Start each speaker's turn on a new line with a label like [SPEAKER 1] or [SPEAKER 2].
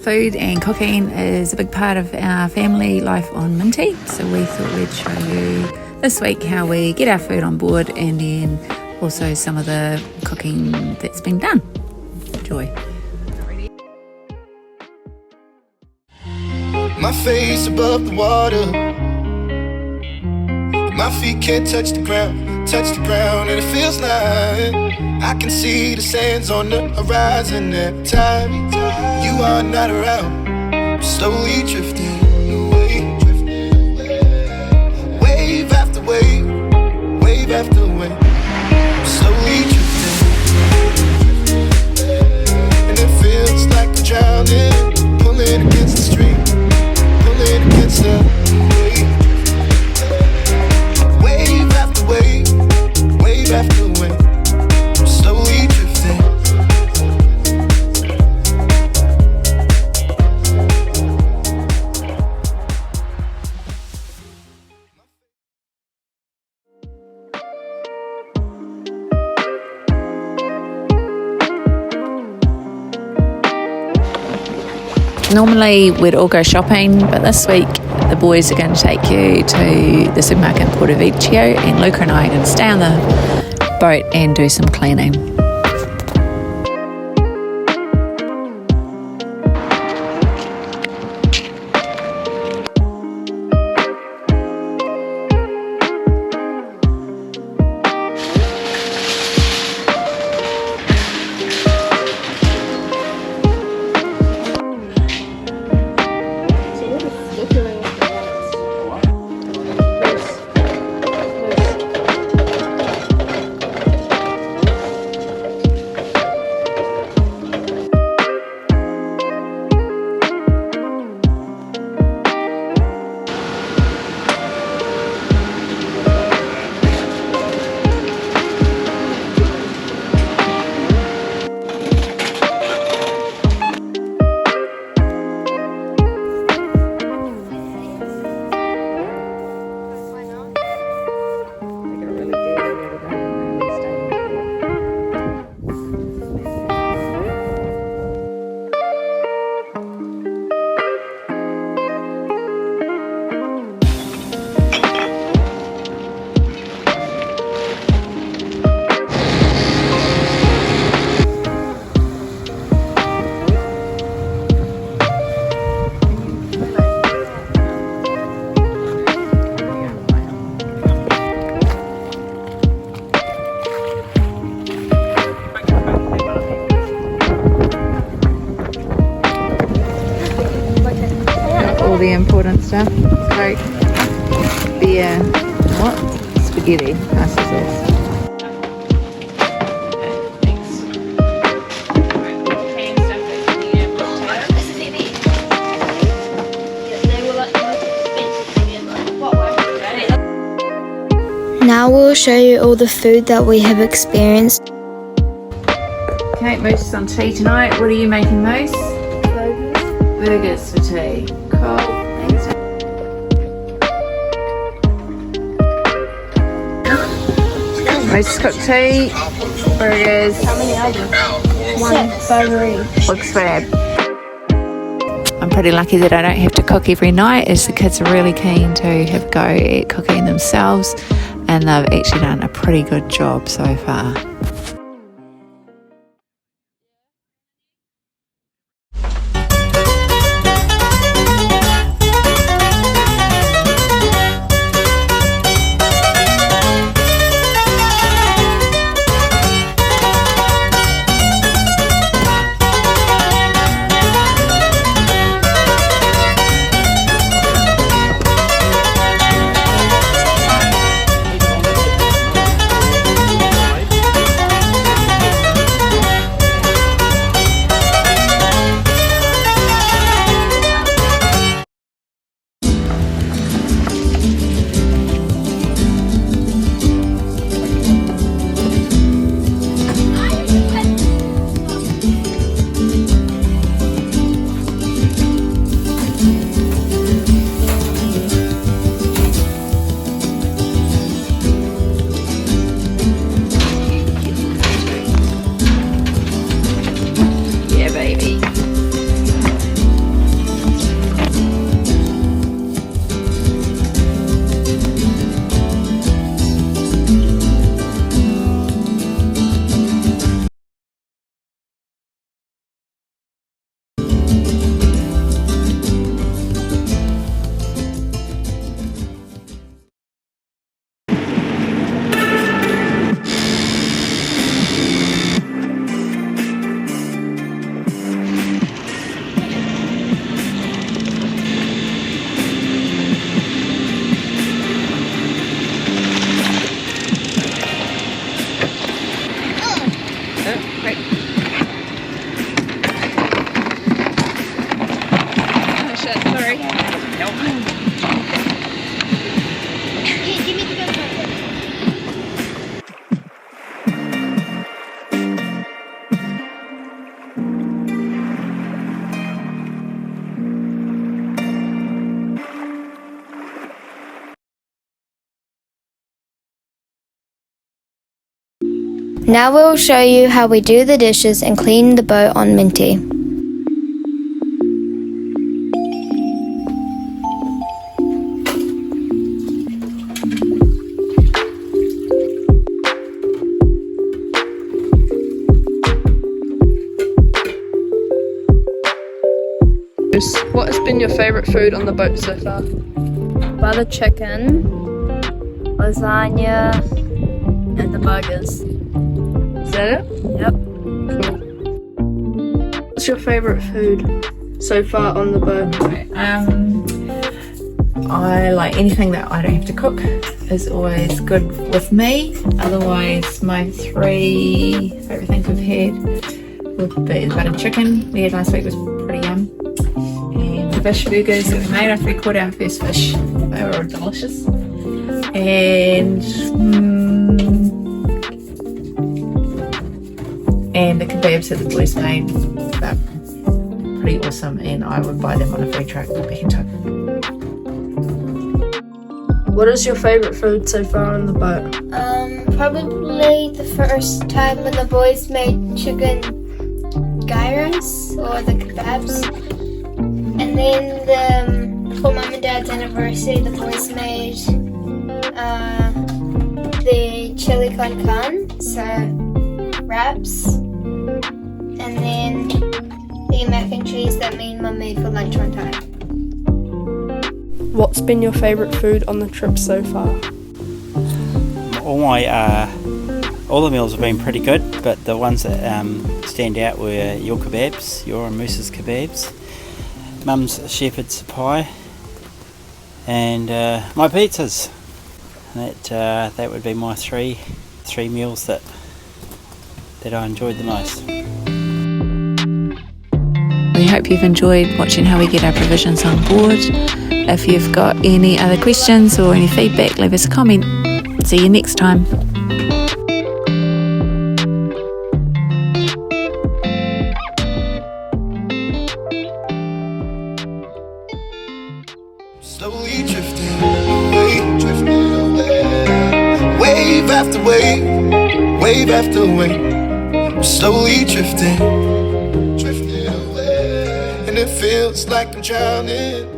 [SPEAKER 1] Food and cooking is a big part of our family life on Minty, so we thought we'd show you this week how we get our food on board and then also some of the cooking that's been done. Enjoy.
[SPEAKER 2] My face above the water, my feet can't touch the ground, and it feels like I can see the sands on the horizon every time you are not around. I'm slowly drifting away, wave after wave, wave after wave. I'm slowly drifting, and it feels like I'm drowning, pulling against the stream, pulling against the wave. Wave after wave, wave after wave. I'm slowly drifting.
[SPEAKER 1] Normally we'd all go shopping, but this week the boys are going to take you to the supermarket in Porto Vecchio, and Luca and I are going to stay on the boat and do some cleaning. The important stuff: Coke, beer, what? Spaghetti, pasta sauce.
[SPEAKER 3] Now we'll show you all the food that we have experienced.
[SPEAKER 1] Okay, Moose is on tea tonight. What are you making, Moose? Burgers for tea. Cool. Thanks. Moose cooked tea, burgers.
[SPEAKER 3] How many are there? 1, 5,
[SPEAKER 1] Looks fab. I'm pretty lucky that I don't have to cook every night, as the kids are really keen to have a go at cooking themselves, and they've actually done a pretty good job so far.
[SPEAKER 3] Now we'll show you how we do the dishes and clean the boat on Minty.
[SPEAKER 4] What has been your favourite food on the boat so far?
[SPEAKER 5] Butter chicken, lasagna, and the burgers.
[SPEAKER 4] Is that it?
[SPEAKER 5] Yep.
[SPEAKER 4] Cool. What's your favourite food so far on the boat?
[SPEAKER 1] I like anything that I don't have to cook is always good with me. Otherwise, my 3 favourite things we've had would be the butter chicken we had last week was pretty yum. And the fish burgers that we made after we caught our first fish, they were delicious. And the kebabs that the boys made, they're pretty awesome, and I would buy them on a free trip back in Tokyo.
[SPEAKER 4] What is your favourite food so far on the boat?
[SPEAKER 3] Probably the first time when the boys made chicken gyros or the kebabs. And then for Mum and Dad's anniversary, the boys made the chili con carne, so wraps. And then the mac and cheese that me and Mum made for lunch one time.
[SPEAKER 4] What's been your favourite food on the trip so far?
[SPEAKER 6] All the meals have been pretty good, but the ones that stand out were your kebabs, your and Moose's kebabs, Mum's shepherd's pie, and my pizzas. That would be my three meals that I enjoyed the most.
[SPEAKER 1] We hope you've enjoyed watching how we get our provisions on board. If you've got any other questions or any feedback, leave us a comment. See you next time.
[SPEAKER 2] Slowly drifting away, wave after wave, wave after wave. I'm slowly drifting away, and it feels like I'm drowning.